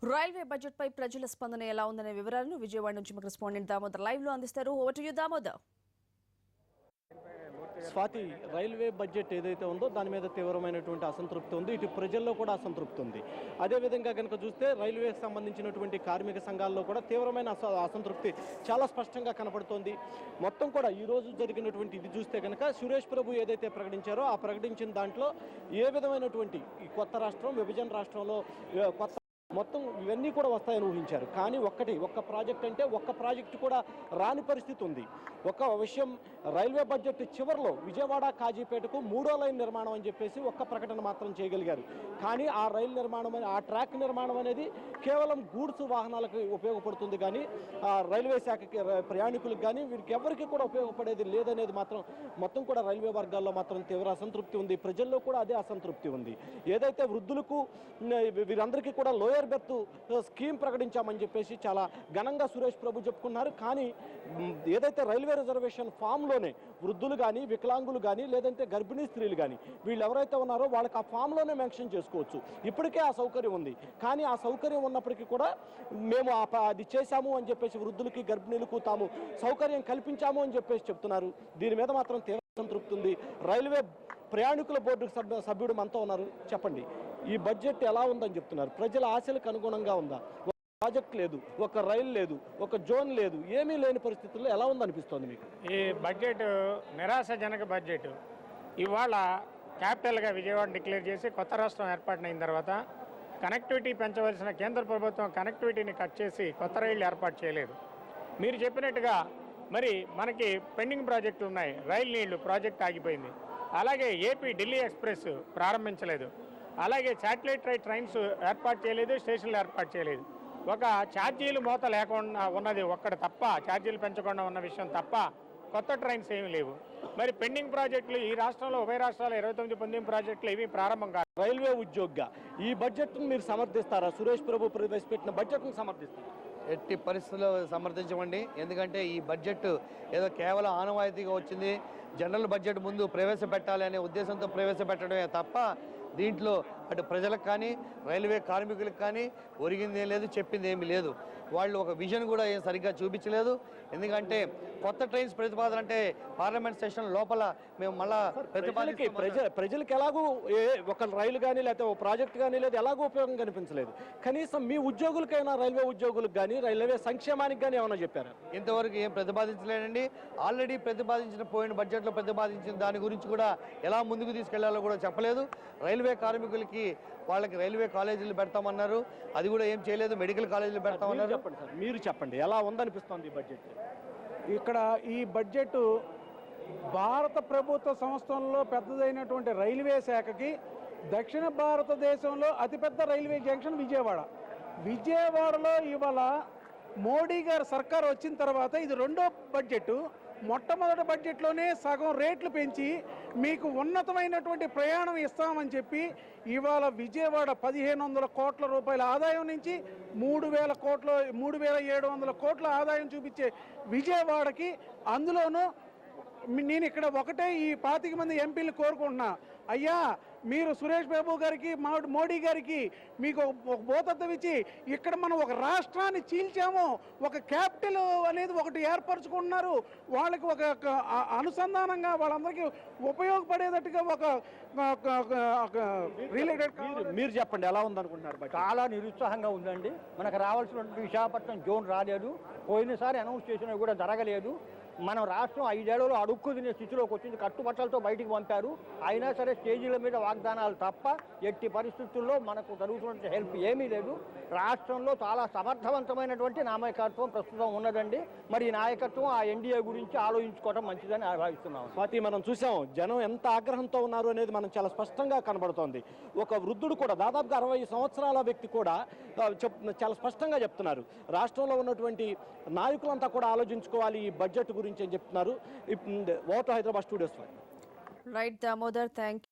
Railway budget పై ప్రజల స్పందన ఎలా ఉందనే వివరాలను విజయవాడ నుంచి మా కరెస్పాండెంట్ దామోదర్ లైవ్ లో అందిస్తారు. Over to you Damodar. Swathi, railway budget ఏదైతే ఉందో దాని మీద తీవ్రమైనటువంటి అసంతృప్తి ఉంది. ఇటు ప్రజల్లో కూడా అసంతృప్తి ఉంది. అదేవిధంగా కనుక చూస్తే రైల్వేకి సంబంధించినటువంటి కార్మిక సంఘాల్లో కూడా తీవ్రమైన అసంతృప్తి చాలా స్పష్టంగా కనపడుతోంది. మొత్తం కూడా ఈరోజు జరిగినటువంటి ఇది చూస్తే కనుక సురేష్ ప్రభు ఏదైతే ప్రకటించారో ఆ ప్రకటించిన దాంట్లో ఏ విధమైనటువంటి ఈ కొత్త రాష్ట్రం, విభజన రాష్ట్రంలో కొత్త మొత్తం ఇవన్నీ కూడా వస్తాయని ఊహించారు. కానీ ఒక్క ప్రాజెక్ట్ అంటే ఒక్క ప్రాజెక్టు కూడా రాని పరిస్థితి ఉంది. ఒక విషయం, రైల్వే బడ్జెట్ చివరిలో విజయవాడ కాజీపేటకు 3వ లైన్ నిర్మాణం అని చెప్పేసి ఒక్క ప్రకటన మాత్రం చేయగలిగారు. కానీ ఆ రైలు నిర్మాణం, ఆ ట్రాక్ నిర్మాణం అనేది కేవలం గూడ్స్ వాహనాలకు ఉపయోగపడుతుంది. కానీ రైల్వే శాఖకి, ప్రయాణికులకు కానీ వీరికి ఎవరికి కూడా ఉపయోగపడేది లేదనేది మాత్రం మొత్తం కూడా రైల్వే వర్గాల్లో మాత్రం తీవ్ర అసంతృప్తి ఉంది. ప్రజల్లో కూడా అదే అసంతృప్తి ఉంది. ఏదైతే వృద్ధులకు, వీరందరికీ కూడా లోయర్ బెర్త్ స్కీమ్ ప్రకటించామని చెప్పేసి చాలా ఘనంగా సురేష్ ప్రభు చెప్పుకున్నారు. కానీ ఏదైతే రైల్వే రిజర్వేషన్ ఫామ్లోనే వృద్ధులు కానీ, వికలాంగులు కానీ, లేదంటే గర్భిణీ స్త్రీలు కానీ వీళ్ళు ఎవరైతే ఉన్నారో వాళ్ళకి ఆ ఫామ్లోనే మెన్షన్ చేసుకోవచ్చు. ఇప్పటికే ఆ సౌకర్యం ఉంది. కానీ ఆ సౌకర్యం ఉన్నప్పటికీ కూడా మేము అది చేశాము అని చెప్పేసి వృద్ధులకి, గర్భిణీలకు తాము సౌకర్యం కల్పించాము అని చెప్పేసి చెప్తున్నారు. దీని మీద మాత్రం తీవ్ర సంతృప్తి ఉంది. రైల్వే ప్రయాణికుల బోర్డు సభ్యుడు మనతో ఉన్నారు. చెప్పండి, ఈ బడ్జెట్ ఎలా ఉందని చెప్తున్నారు? ప్రజల ఆశలకు అనుగుణంగా ఉందా? ఒక ప్రాజెక్ట్ లేదు, ఒక రైలు లేదు, ఒక జోన్ లేదు, ఏమీ లేని పరిస్థితుల్లో ఎలా ఉందనిపిస్తోంది మీకు? ఈ బడ్జెట్ నిరాశాజనక బడ్జెట్. ఇవాళ క్యాపిటల్గా విజయవాడ డిక్లేర్ చేసి కొత్త రాష్ట్రం ఏర్పాటైన తర్వాత కనెక్టివిటీ పెంచవలసిన కేంద్ర ప్రభుత్వం కనెక్టివిటీని కట్ చేసి కొత్త రైళ్లు ఏర్పాటు చేయలేదు. మీరు చెప్పినట్టుగా మరి మనకి పెండింగ్ ప్రాజెక్టులు ఉన్నాయి. రైలు నీళ్లు ప్రాజెక్ట్ ఆగిపోయింది. అలాగే ఏపీ ఢిల్లీ ఎక్స్ప్రెస్ ప్రారంభించలేదు. అలాగే శాటిలైట్ ట్రైన్స్ ఏర్పాటు చేయలేదు, స్టేషన్లు ఏర్పాటు చేయలేదు. ఒక ఛార్జీలు మోత లేకుండా ఉన్నది ఒక్కటి తప్ప, ఛార్జీలు పెంచకుండా ఉన్న విషయం తప్ప కొత్త ట్రైన్స్ ఏమీ లేవు. మరి పెండింగ్ ప్రాజెక్టులు ఈ రాష్ట్రంలో, ఉభయ రాష్ట్రాల 29 పెండింగ్ ప్రాజెక్టులు ఏమీ ప్రారంభం కాదు. రైల్వే ఉద్యోగిగా ఈ బడ్జెట్ను మీరు సమర్థిస్తారా? సురేష్ ప్రభు ప్రవేశపెట్టిన బడ్జెట్ను సమర్థిస్తారా? ఎట్టి పరిస్థితుల్లో సమర్థించమండి. ఎందుకంటే ఈ బడ్జెట్ ఏదో కేవలం ఆనవాయితీగా వచ్చింది. జనరల్ బడ్జెట్ ముందు ప్రవేశపెట్టాలి అనే ఉద్దేశంతో ప్రవేశపెట్టడమే తప్ప దీంట్లో అటు ప్రజలకు కానీ, రైల్వే కార్మికులకు కానీ ఒరిగింది ఏం లేదు, చెప్పింది ఏమీ లేదు. వాళ్ళు ఒక విజన్ కూడా ఏం సరిగ్గా చూపించలేదు. ఎందుకంటే కొత్త ట్రైన్స్ ప్రతిపాదన అంటే పార్లమెంట్ సెషన్ లోపల మేము మళ్ళా ప్రజలకు ఎలాగూ ఒక రైలు కానీ, లేకపోతే ఒక ప్రాజెక్ట్ కానీ లేదు, ఎలాగో ఉపయోగం కనిపించలేదు. కనీసం మీ ఉద్యోగులకైనా, రైల్వే ఉద్యోగులకు కానీ, రైల్వే సంక్షేమానికి కానీ ఏమైనా చెప్పారా? ఇంతవరకు ఏం ప్రతిపాదించలేదండి. ఆల్రెడీ పోయిన బడ్జెట్లో ప్రతిపాదించిన దాని గురించి కూడా ఎలా ముందుకు తీసుకెళ్లాలో కూడా చెప్పలేదు. రైల్వే కార్మికులకి వాళ్ళకి రైల్వే కాలేజీలు పెడతామన్నారు, అది కూడా ఏం చేయలేదు. మెడికల్ కాలేజీలు పెడతామన్నారు. చెప్పండి సార్, మీరు చెప్పండి, ఎలా ఉందనిపిస్తుంది ఈ బడ్జెట్? ఇక్కడ ఈ బడ్జెట్ భారత ప్రభుత్వ సంస్థల్లో పెద్దదైనటువంటి రైల్వే శాఖకి దక్షిణ భారతదేశంలో అతిపెద్ద రైల్వే జంక్షన్ విజయవాడలో ఇవాళ మోడీ గారు సర్కార్ వచ్చిన తర్వాత ఇది రెండో బడ్జెట్. మొట్టమొదటి బడ్జెట్లోనే సగం రేట్లు పెంచి మీకు ఉన్నతమైనటువంటి ప్రయాణం ఇస్తామని చెప్పి ఇవాళ విజయవాడ 1500 కోట్ల రూపాయల ఆదాయం నుంచి 3700 కోట్ల ఆదాయం చూపించే విజయవాడకి, అందులోనూ నేను ఇక్కడ ఒకటే ఈ 25 మంది ఎంపీలు కోరుకుంటున్నా, అయ్యా మీరు సురేష్ బాబు గారికి, మోడీ గారికి మీకు ఒక భూతత్వం ఇచ్చి ఇక్కడ మనం ఒక రాష్ట్రాన్ని చీల్చాము, ఒక క్యాపిటల్ అనేది ఒకటి ఏర్పరచుకుంటున్నారు, వాళ్ళకి ఒక అనుసంధానంగా వాళ్ళందరికీ ఉపయోగపడేటట్టుగా ఒక రిలేటెడ్. మీరు చెప్పండి, ఎలా ఉందనుకుంటున్నారు? చాలా నిరుత్సాహంగా ఉందండి. మనకు రావాల్సినటువంటి విశాఖపట్నం జోన్ రాలేదు. పోయినసారి అనౌన్స్ చేసినవి కూడా జరగలేదు. మనం రాష్ట్రం 5 ఏళ్లలో అడుక్కు తినే స్థితిలోకి వచ్చింది. కట్టుబట్టలతో బయటికి పంపారు. అయినా సరే స్టేజీల మీద వాగ్దానాలు తప్ప ఎట్టి పరిస్థితుల్లో మనకు జరుగుతున్న హెల్ప్ ఏమీ లేదు. రాష్ట్రంలో చాలా సమర్థవంతమైనటువంటి నాయకత్వం ప్రస్తుతం ఉన్నదండి. మరి ఈ నాయకత్వం ఆ ఎన్డీఏ గురించి ఆలోచించుకోవడం మంచిదని భావిస్తున్నాం. స్వాతి, మనం చూసాం జనం ఎంత ఆగ్రహంతో ఉన్నారు అనేది మనం చాలా స్పష్టంగా కనబడుతోంది. ఒక వృద్ధుడు కూడా, దాదాపుగా 60 సంవత్సరాల వ్యక్తి కూడా చాలా స్పష్టంగా చెప్తున్నారు, రాష్ట్రంలో ఉన్నటువంటి నాయకులంతా కూడా ఆలోచించుకోవాలి ఈ బడ్జెట్ గురించి అని చెప్తున్నారు. Vote Hyderabad studios. Right Damodar, thank